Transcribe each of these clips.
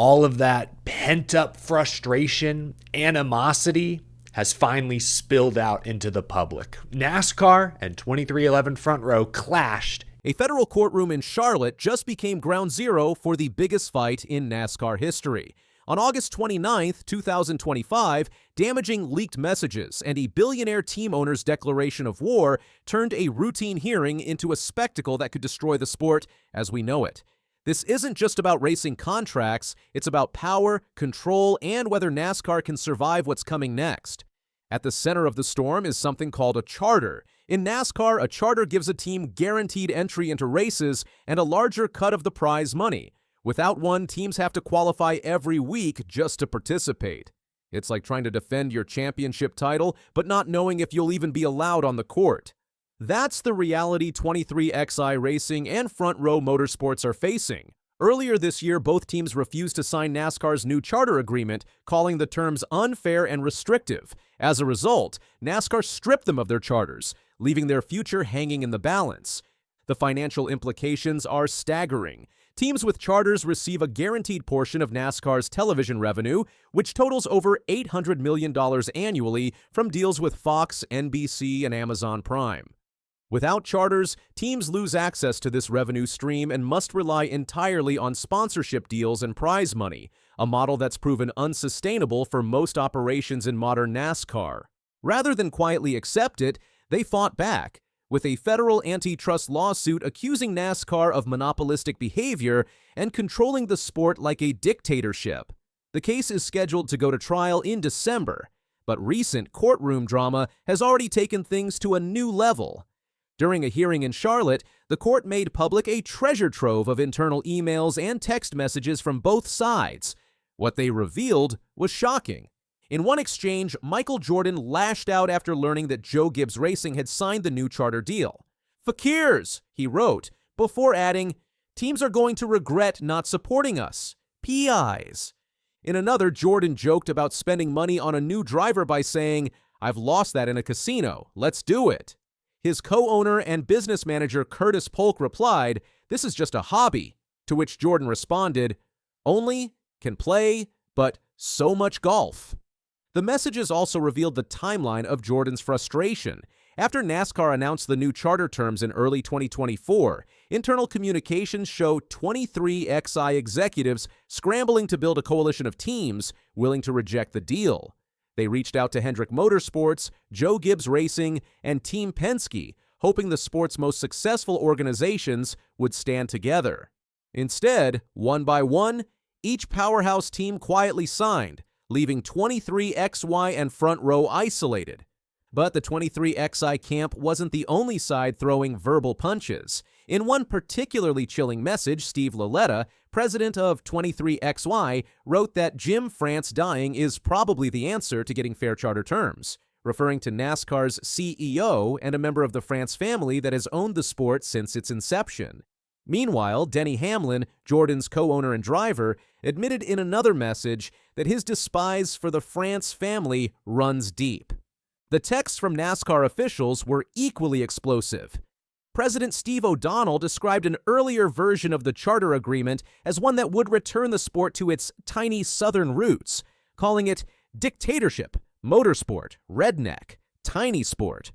All of that pent-up frustration, animosity has finally spilled out into the public. NASCAR and 23XI Front Row clashed. A federal courtroom in Charlotte just became ground zero for the biggest fight in NASCAR history. On August 29, 2025, damaging leaked messages and a billionaire team owner's declaration of war turned a routine hearing into a spectacle that could destroy the sport as we know it. This isn't just about racing contracts, it's about power, control, and whether NASCAR can survive what's coming next. At the center of the storm is something called a charter. In NASCAR, a charter gives a team guaranteed entry into races and a larger cut of the prize money. Without one, teams have to qualify every week just to participate. It's like trying to defend your championship title, but not knowing if you'll even be allowed on the court. That's the reality 23XI Racing and Front Row Motorsports are facing. Earlier this year, both teams refused to sign NASCAR's new charter agreement, calling the terms unfair and restrictive. As a result, NASCAR stripped them of their charters, leaving their future hanging in the balance. The financial implications are staggering. Teams with charters receive a guaranteed portion of NASCAR's television revenue, which totals over $800 million annually from deals with Fox, NBC, and Amazon Prime. Without charters, teams lose access to this revenue stream and must rely entirely on sponsorship deals and prize money, a model that's proven unsustainable for most operations in modern NASCAR. Rather than quietly accept it, they fought back, with a federal antitrust lawsuit accusing NASCAR of monopolistic behavior and controlling the sport like a dictatorship. The case is scheduled to go to trial in December, but recent courtroom drama has already taken things to a new level. During a hearing in Charlotte, the court made public a treasure trove of internal emails and text messages from both sides. What they revealed was shocking. In one exchange, Michael Jordan lashed out after learning that Joe Gibbs Racing had signed the new charter deal. "Fakirs," he wrote, before adding, "Teams are going to regret not supporting us. PIs." In another, Jordan joked about spending money on a new driver by saying, "I've lost that in a casino. Let's do it." His co-owner and business manager Curtis Polk replied, "This is just a hobby," to which Jordan responded, "Only can play, but so much golf." The messages also revealed the timeline of Jordan's frustration. After NASCAR announced the new charter terms in early 2024, internal communications show 23XI executives scrambling to build a coalition of teams willing to reject the deal. They reached out to Hendrick Motorsports, Joe Gibbs Racing, and Team Penske, hoping the sport's most successful organizations would stand together. Instead, one by one, each powerhouse team quietly signed, leaving 23XY and Front Row isolated. But the 23XI camp wasn't the only side throwing verbal punches. In one particularly chilling message, Steve Laletta, president of 23XY, wrote that Jim France dying is probably the answer to getting fair charter terms, referring to NASCAR's CEO and a member of the France family that has owned the sport since its inception. Meanwhile, Denny Hamlin, Jordan's co-owner and driver, admitted in another message that his despise for the France family runs deep. The texts from NASCAR officials were equally explosive. President Steve O'Donnell described an earlier version of the charter agreement as one that would return the sport to its tiny southern roots, calling it dictatorship, motorsport, redneck, tiny sport.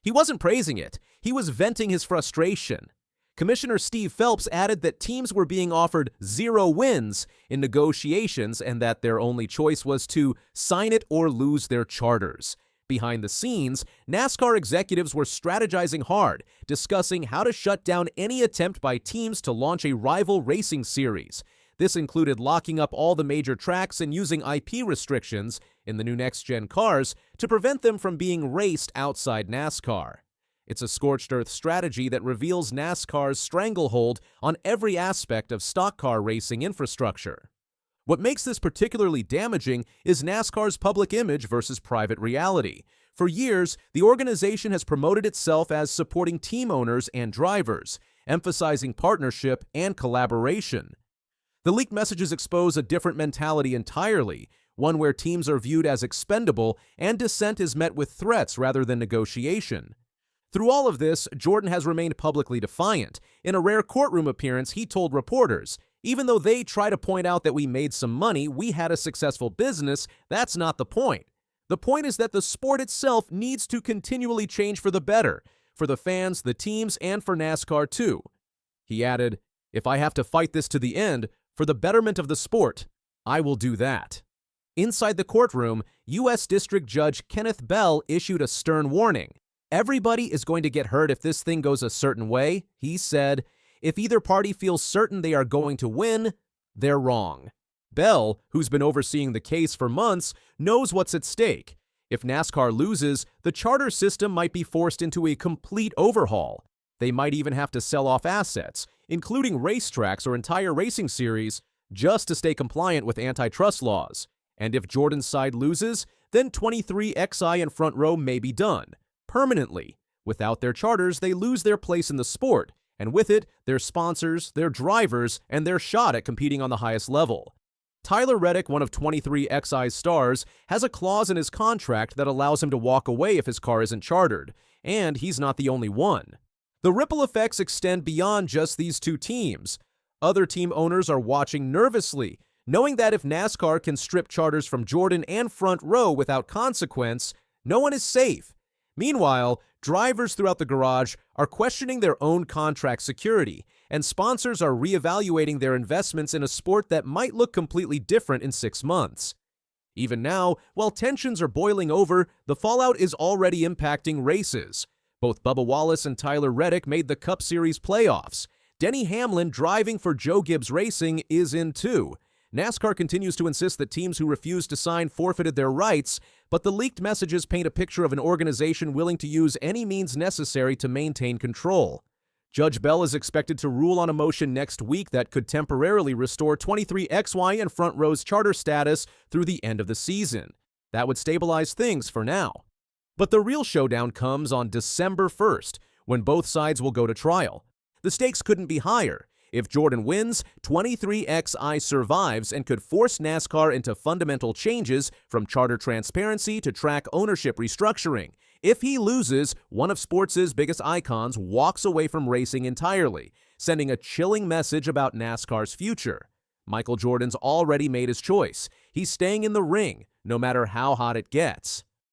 He wasn't praising it, he was venting his frustration. Commissioner Steve Phelps added that teams were being offered 0 wins in negotiations and that their only choice was to sign it or lose their charters. Behind the scenes, NASCAR executives were strategizing hard, discussing how to shut down any attempt by teams to launch a rival racing series. This included locking up all the major tracks and using IP restrictions in the new next-gen cars to prevent them from being raced outside NASCAR. It's a scorched earth strategy that reveals NASCAR's stranglehold on every aspect of stock car racing infrastructure. What makes this particularly damaging is NASCAR's public image versus private reality. For years, the organization has promoted itself as supporting team owners and drivers, emphasizing partnership and collaboration. The leaked messages expose a different mentality entirely, one where teams are viewed as expendable and dissent is met with threats rather than negotiation. Through all of this, Jordan has remained publicly defiant. In a rare courtroom appearance, he told reporters, Even though they try to point out that we made some money, we had a successful business, that's not the point. The point is that the sport itself needs to continually change for the better, for the fans, the teams, and for NASCAR too. He added, "If I have to fight this to the end, for the betterment of the sport, I will do that." Inside the courtroom, U.S. District Judge Kenneth Bell issued a stern warning. "Everybody is going to get hurt if this thing goes a certain way," he said. "If either party feels certain they are going to win, they're wrong." Bell, who's been overseeing the case for months, knows what's at stake. If NASCAR loses, the charter system might be forced into a complete overhaul. They might even have to sell off assets, including racetracks or entire racing series, just to stay compliant with antitrust laws. And if Jordan's side loses, then 23XI and Front Row may be done, permanently. Without their charters, they lose their place in the sport, and with it, their sponsors, their drivers, and their shot at competing on the highest level. Tyler Reddick, one of 23XI's stars, has a clause in his contract that allows him to walk away if his car isn't chartered, and he's not the only one. The ripple effects extend beyond just these two teams. Other team owners are watching nervously, knowing that if NASCAR can strip charters from Jordan and Front Row without consequence, no one is safe. Meanwhile, drivers throughout the garage are questioning their own contract security, and sponsors are reevaluating their investments in a sport that might look completely different in 6 months. Even now, while tensions are boiling over, the fallout is already impacting races. Both Bubba Wallace and Tyler Reddick made the Cup Series playoffs. Denny Hamlin, driving for Joe Gibbs Racing, is in too. NASCAR continues to insist that teams who refused to sign forfeited their rights, but the leaked messages paint a picture of an organization willing to use any means necessary to maintain control. Judge Bell is expected to rule on a motion next week that could temporarily restore 23XY and Front Row's charter status through the end of the season. That would stabilize things for now. But the real showdown comes on December 1st, when both sides will go to trial. The stakes couldn't be higher. If Jordan wins, 23XI survives and could force NASCAR into fundamental changes from charter transparency to track ownership restructuring. If he loses, one of sports' biggest icons walks away from racing entirely, sending a chilling message about NASCAR's future. Michael Jordan's already made his choice. He's staying in the ring, no matter how hot it gets.